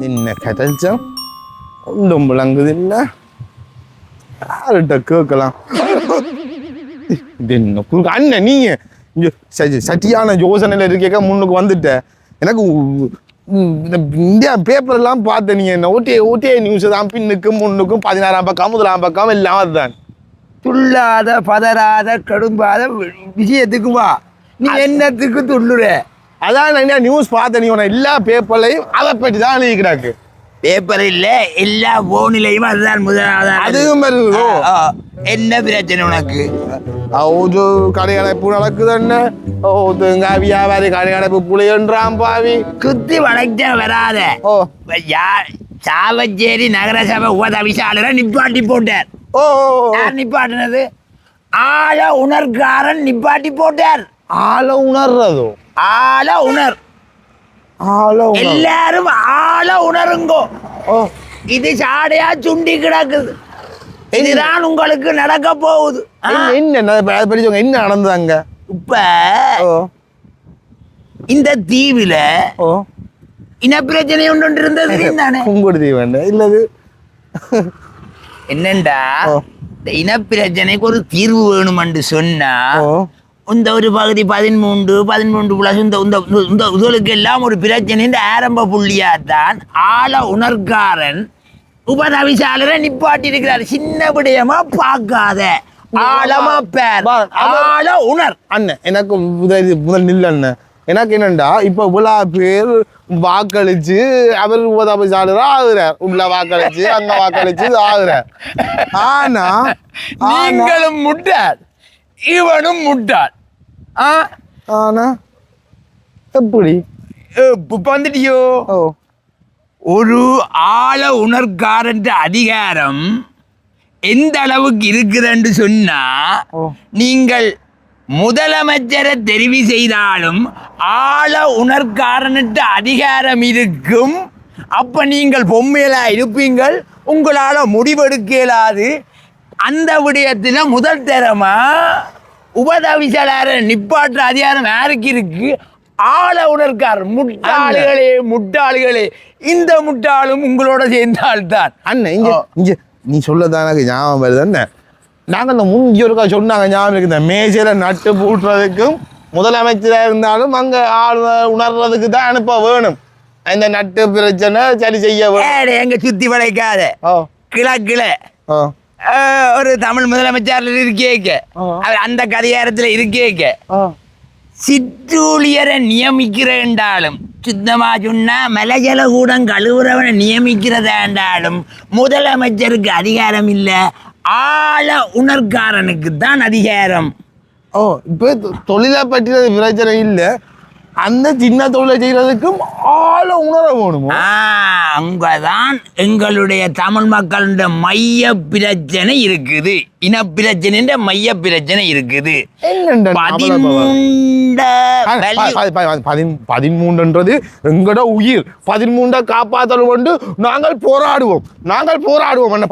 என்ன கதைச்சம் ஒன்றும் விளங்குது இல்லை யார்கிட்ட கேட்கலாம் என்ன அண்ணன் நீங்க இங்க சட்டியான யோசனையில இருக்க முன்னுக்கு வந்துட்ட எனக்கு இந்தியா பேப்பர் எல்லாம் பார்த்த நீங்க என்ன ஓட்டே நியூஸ் தான் பின்னுக்கும் முன்னுக்கும் 16ஆம் பக்கம் 1ஆம் பக்கம் எல்லாம் அதுதான் துள்ளாத பதறாத கடும்பாத விஷயத்துக்கு வா நீ என்னத்துக்கு துள்ளுற அதான் நியூஸ் பார்த்த நீ எல்லா பேப்பர்லையும் அதை பற்றி தான் எழுதிக்கிறாக்கு பேப்பர் இல்ல எல்லா போனிலையும் அதுதான் முதலாவது அதுவும் வருதோ என்ன பிரச்சனை உனக்கு ஒரு கடையடைப்பு நடக்குது என்ன வியாபாரி கடையடைப்பு புளியன்றான் பாவி குத்தி வளைச்ச வராத சாவச்சேரி நகரசபை உபதவிசாளரை நிப்பாட்டி போட்டார் யார் நிப்பாட்டினது ஆழ உணர்காரன் நிப்பாட்டி போட்டார் ஆழ உணர்றதோ ஆழ உணர் எல்லாரும் ஆழ உணருங்கோ இது சாடையா சுண்டி கிடக்குது இதுதான் உங்களுக்கு நடக்க போகுது என்ன படிச்சவங்க என்ன நடந்தாங்க இப்ப இந்த தீவுல இனப்பிரச்சனை ஒன்று இருந்தது தானே உங்களோட தீவு இல்லது என்னண்டா இந்த இனப்பிரச்சனைக்கு ஒரு தீர்வு வேணுமென்று சொன்னா இந்த ஒரு பகுதி 13 பிளஸ் இந்த இதுகளுக்கு எல்லாம் ஒரு பிரச்சனை ஆரம்ப புள்ளியாத்தான் ஆழ உணர்காரன் உபதவிசாளரை நிப்பாட்டி இருக்கிறார் சின்ன விடயமா பார்க்காத ஆழமா பேர் ஆழ உணர் அண்ணன் எனக்கு முதல் நில் அண்ணன் எனக்கு என்னண்டா இப்ப இவ்வளவு பேர் வாக்களிச்சு அவர் உபதவிசாளரா ஆகுறார் உள்ள வாக்களிச்சு அங்க வாக்களிச்சு ஆகுறார் ஆனா நீங்களும் முட்டார் இவனும் முட்டாள் ஆனா எப்படி வந்துட்டியோ ஒரு ஆழ உணர்காரன் அதிகாரம் எந்த அளவுக்கு இருக்குதுன்னு சொன்னா நீங்கள் முதலமைச்சரை தெரிவு செய்தாலும் ஆழ உணர்காரன்ட்டு அதிகாரம் இருக்கும் அப்ப நீங்கள் பொம்மையிலா இருப்பீங்கள் உங்களால முடிவெடுக்க இயலாது அந்த விடயத்தில் முதல் தரமா உபதவிசாளரை நிப்பாற்ற அதிகாரம் யாருக்கு இருக்கு ஆழ உணர்கார் முட்டாளிகளே இந்த முட்டாளும் உங்களோட சேர்ந்தால்தான் அண்ணன் இங்க நீ சொல்லதான ஞாபகம் வருது அண்ணன் நாங்கள் இந்த முன்னியோருக்கா சொன்னாங்க ஞாபகம் இருக்கு இந்த மேஜரை நட்டு பூட்டுறதுக்கும் முதலமைச்சராக இருந்தாலும் அங்க ஆள் உணர்றதுக்கு தான் அனுப்ப வேணும் இந்த நட்டு பிரச்சனை சரி செய்ய வேணும் எங்க சுத்தி வளைக்காத கிழக்குல ஒரு தமிழ் முதலமைச்சர் இருக்கேக்க அந்த கதிகாரத்துல இருக்கேக்க சிற்றூழியரை நியமிக்கிறேன்டாலும் சுத்தமா சொன்னா மலைஜல கூடம் கழுவுறவனை நியமிக்கிறதாண்டாலும் முதலமைச்சருக்கு அதிகாரம் இல்ல ஆழ உணர்காரனுக்கு தான் அதிகாரம் இப்ப தொழிலை பற்றின பிரச்சனை இல்லை அந்த சின்ன தொழிலை செய்யறதுக்கும் ஆழ உணர வேணும் அங்கதான் எங்களுடைய தமிழ் மக்களுடைய மைய பிரச்சனை இருக்குது இனப்பிரச்சனை மைய பிரச்சனை இருக்குது 13 எங்கட உயிர் 13 காப்பாற்றல் கொண்டு நாங்கள் போராடுவோம்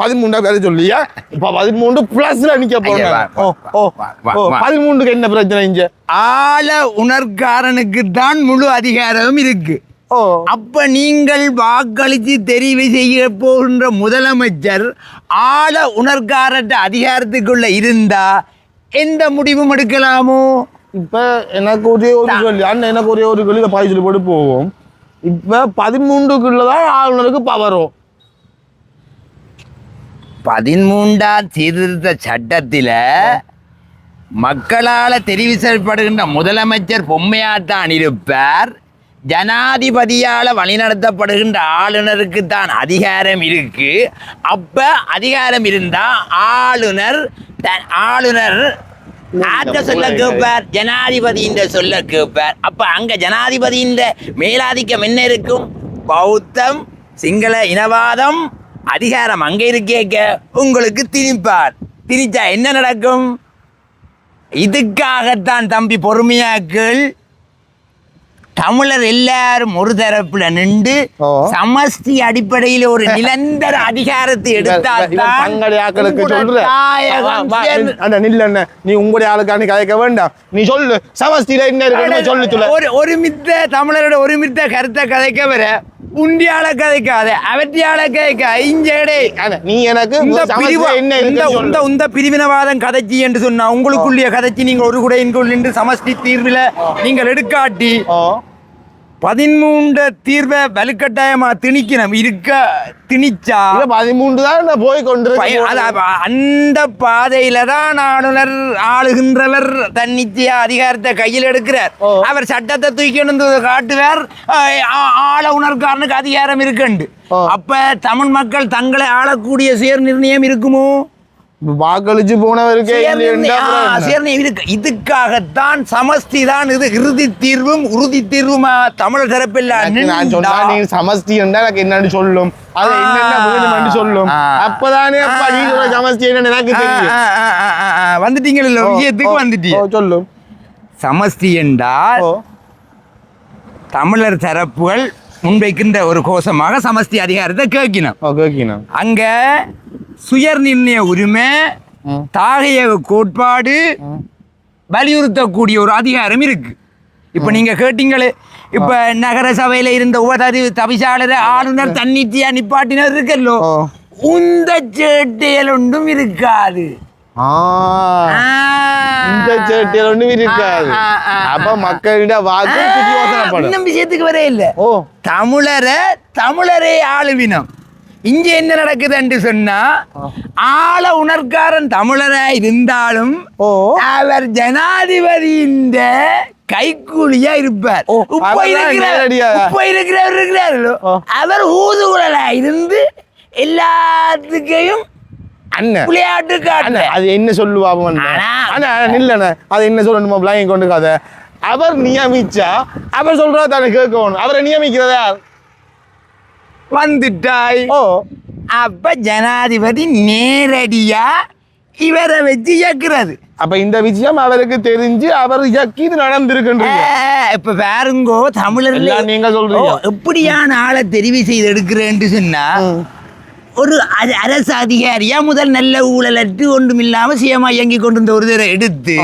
13 வேற சொல்லியா இப்ப 13 பிளஸ்ல நிக்க போறோம் 13க்கு என்ன பிரச்சனை இங்க ஆழ உணர்காரனுக்கு தான் முழு அதிகாரம் இருக்கு அப்ப நீங்கள் வாக்களித்து தெரிவு செய்ய போகின்ற முதலமைச்சர் ஆழ உணர்காரற்ற அதிகாரத்துக்குள்ள இருந்தா எந்த முடிவும் எடுக்கலாமோ இப்ப எனக்கு ஒரே ஒரு கேள்வி அண்ணன் எனக்கு ஒரே ஒரு கேள்வி பாய் சொல்லி போட்டு போவோம் இப்ப 13க்குள்ளதான் ஆளுநருக்கு பவரும் 13ஆம் சீர்திருத்த சட்டத்தில மக்களால் தெரிவு செய்யப்படுகின்ற முதலமைச்சர் பொம்மையாத்தான் இருப்பார் ஜனாதிபதியால் வழிநடத்தப்படுகின்ற ஆளுநருக்கு தான் அதிகாரம் இருக்கு அப்ப அதிகாரம் இருந்தா ஆளுநர் சொல்ல கேட்பார் ஜனாதிபதியின் சொல்ல கேட்பார் அப்ப அங்க ஜனாதிபதியின் மேலாதிக்கம் என்ன இருக்கும் பௌத்தம் சிங்கள இனவாதம் அதிகாரம் அங்க இருக்கேக்க உங்களுக்கு திணிச்சா என்ன நடக்கும் இதுக்காகத்தான் தம்பி பொறுமையாக்கள் தமிழர் எல்லாரும் ஒரு தரப்புல நின்று சமஷ்டி அடிப்படையில் ஒரு நிரந்தர அதிகாரத்தை எடுத்தால் நீ உங்களுடைய ஆளுக்கான கதைக்க வேண்டாம் நீ சொல்லு சமஷ்டியில என்ன சொல்லு ஒருமித்த தமிழரோட ஒருமித்த கருத்தை கதைக்க வர உண்டியால கதைக்காத அவற்றியால கதைக்கா இஞ்சடே நீ எனக்கு இந்த பிரிவினவாதம் கதைச்சி என்று சொன்னா உங்களுக்குள்ளே கதைச்சி நீங்க ஒரு குடையின்குள் நின்று சமஷ்டி தீர்வில் நீங்கள் எடுக்காட்டி 13 தீர்வை வலுக்கட்டாயமா திணிக்கணும் திணிச்சா 13 தான் போய் கொண்டு அந்த பாதையில தான் ஆளுநர் ஆளுகின்றவர் தன்னிச்சையா அதிகாரத்தை கையில் எடுக்கிறார் அவர் சட்டத்தை தூக்கி காட்டுவார் ஆளுநர்காரனுக்கு அதிகாரம் இருக்குண்டு அப்ப தமிழ் மக்கள் தங்களை ஆளக்கூடிய சுய நிர்ணயம் இருக்குமோ வாக்களிச்சு போனவருக்கு இதுக்காகத்தான் சமஷ்டி தான் இது இறுதி தீர்வும் உறுதி தீர்வுமா தமிழர் தரப்பில் சமஷ்டி எனக்கு என்னன்னு சொல்லும் அது என்னென்ன வேணும்னு சொல்லும் அப்பதானே சமஷ்டி என்னன்னு எனக்கு தெரியும் வந்துட்டீங்கல்ல விஷயத்துக்கு வந்துட்டீங்க சொல்லும் சமஷ்டி என்றால் தமிழர் தரப்புகள் முன்வைக்கின்ற ஒரு கோஷமாக சமஷ்டி அதிகாரத்தை கேட்கணும் அங்க சுயர் நிர்ணய உரிமை தாகையக கோட்பாடு வலியுறுத்தக்கூடிய ஒரு அதிகாரம் இருக்கு இப்ப நீங்க கேட்டீங்களே இப்ப நகர சபையில இருந்த தவிசாளர் ஆளுநர் தன்னிச்சையா நிப்பாட்டினர் இருக்கல்லோ உந்த சேட்டையில் ஒன்றும் இருக்காது அப்ப மக்களிட வாக்கு விஷயத்துக்கு வரே இல்ல தமிழரே ஆளுவினம் இங்க என்ன நடக்குது என்று சொன்னா ஆள உணர்காரன் தமிழரா இருந்தாலும் அவர் ஜனாதிபதியின் கைக்கூலியா இருப்பார் இருக்கிறாரோ அவர் ஊதுகுழலா இருந்து எல்லாத்துக்கையும் விளையாட்டு அது என்ன சொல்லுவாங்க அது என்ன சொல்லணுமா கொண்டுக்காத அவர் நியமிச்சா அவர் சொல்றா தானே கேட்கணும் அவரை நியமிக்கிறதா வந்துட்டாய் அப்ப ஜனாதிபதி நேரடியா இவரை வச்சு இயக்குறது அப்ப இந்த விஷயம் அவருக்கு தெரிஞ்சு அவர் இயக்கி இது நடந்திருக்கின்றீங்க இப்ப பாருங்கோ தமிழர்ல நீங்க சொல்றீங்க எப்படியான ஆளை தெரிவு செய்து எடுக்கிறேன்னு சொன்னா ஒரு அரசு அதிகாரியா முதல் நல்ல ஊழலற்று ஒன்றும் இல்லாம சுயமா இயங்கி கொண்டிருந்த ஒரு தடவை எடுத்து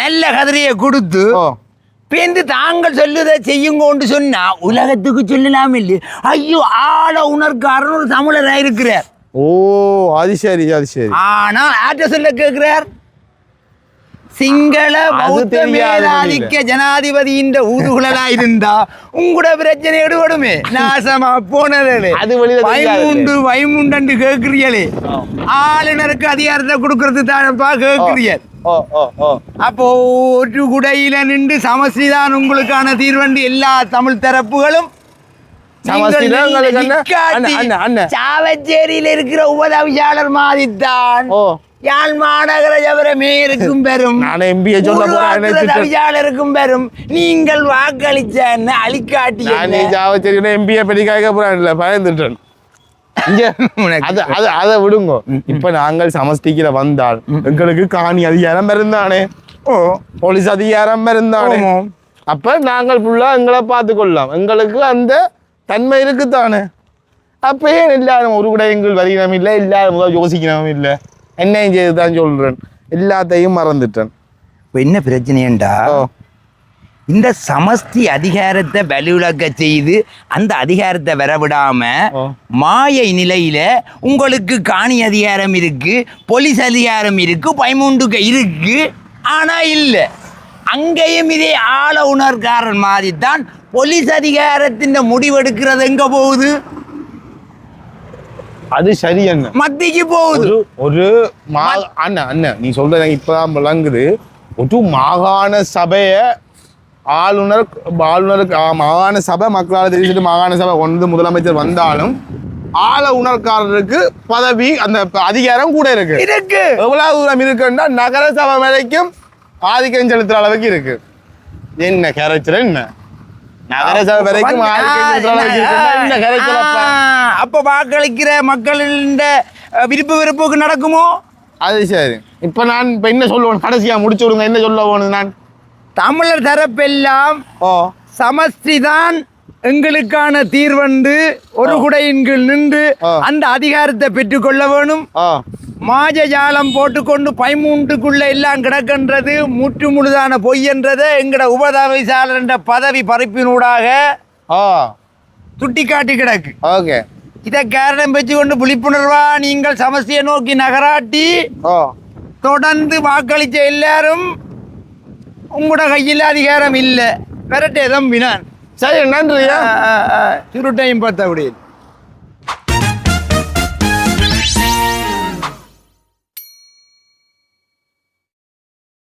நல்ல கதிரையை கொடுத்து பேந்து தாங்கள் சொல்லுதை செய்யுங்கன்னு சொன்னா உலகத்துக்கு சொல்லலாம் இல்லையே ஐயோ ஆள உணர்காரன் ஒரு தமிழரா இருக்கிறார் அது சரி ஆனா ஆட்ட சொல்ல கேட்கிறார் சிங்கள பௌத்த மேலாதிக்க ஜனாதிபதியின் ஊதுகுழலா இருந்தா உங்களோட பிரச்சனை எடுபடுமே நாசமா போனதே வைமுண்டு கேட்கிறீங்களே ஆளுநருக்கு அதிகாரத்தை கொடுக்கறது தானப்பா கேட்கிறீர்கள் அப்போ ஒரு குடையில நின்று சமஷ்டிதான் உங்களுக்கான தீர்வண்டு எல்லா தமிழ் தரப்புகளும் சாவச்சேரியில இருக்கிற உபதவியாளர் மாதிரித்தான் யாழ் மாநகர ஜவர மேயருக்கும் பெறும் தவியாளருக்கும் பெறும் நீங்கள் வாக்களிச்சன்னு அழிக்காட்டி எம்பியை பற்றி கேட்க போறான் பயந்துட்டேன் அதை விடுங்க இப்ப நாங்கள் சமஷ்டிக்கிற வந்தால் எங்களுக்கு காணி அதிகாரம் இருந்தானே போலீஸ் அதிகாரம் இருந்தானே அப்ப நாங்கள் ஃபுல்லா எங்களை பார்த்து கொள்ளலாம் எங்களுக்கு அந்த தன்மை இருக்குத்தானே அப்ப ஏன் எல்லாரும் ஒரு கூட எங்கள் வருகிறோம் இல்லை எல்லாரும் யோசிக்கிறோம் இல்லை என்னையும் செய்துதான் சொல்றேன் எல்லாத்தையும் மறந்துட்டேன் இப்ப என்ன பிரச்சனைண்டா இந்த சமஷ்டி அதிகாரத்தை வலுவிழக்க செய்து அந்த அதிகாரத்தை வரவிடாம மாயை நிலையில உங்களுக்கு காணி அதிகாரம் இருக்கு போலீஸ் அதிகாரம் இருக்கு 13 இருக்கு ஆனா இல்ல அங்கேயும் இதே ஆள உணர்காரன் மாதிரி தான் போலீஸ் அதிகாரத்தின் முடிவெடுக்கிறது எங்க போகுது அது சரி என்ன மத்திக்கு போகுது ஒரு அண்ணன் நீ சொல்ற இப்பதான் விளங்குது ஒரு மாகாண சபைய ஆளுநருக்கு மாகாண சபை மக்களால் தெரிவிச்சுட்டு மாகாண சபை கொண்டு முதலமைச்சர் வந்தாலும் ஆள உணர்காரருக்கு பதவி அந்த அதிகாரம் கூட இருக்கு எவ்வளவு தூரம் இருக்குன்னா நகர சபை வரைக்கும் ஆதிக்கம் செலுத்துற அளவுக்கு இருக்கு என்ன கரைச்சல் என்ன நகர சபை வரைக்கும் அப்ப வாக்களிக்கிற மக்களின் விருப்பு வெறுப்புக்கு நடக்குமோ அது சரி இப்ப நான் இப்ப என்ன சொல்லுவேன் கடைசியா முடிச்சு விடுங்க என்ன சொல்ல போனது நான் தமிழர் தரப்பெல்லாம் சமஷ்டி தான் எங்களுக்கான தீர்வண்டு ஒரு குடையின் கீழ் நின்று அந்த அதிகாரத்தை பெற்றுக்கொள்ள வேணும் மாஜஜாலம் போட்டுக்கொண்டு 13க்குள்ள எல்லாம் கிடக்கின்றது முற்று முழுதான பொய் என்றதை எங்கட உபதவிசாளர் என்ற பதவி பறிப்பினூடாக சுட்டி காட்டி கிடக்கு. ஓகே, இதை காரணம் வச்சு கொண்டு விழிப்புணர்வா நீங்கள் சமஸ்தியை நோக்கி நகராட்டி தொடர்ந்து வாக்களிச்ச எல்லாரும் உங்களோட கையில் அதிகாரம் இல்லை பெறட்டே தம்பினான். சரி, நன்றியா. சுருட்டையும் பார்த்த முடியும்.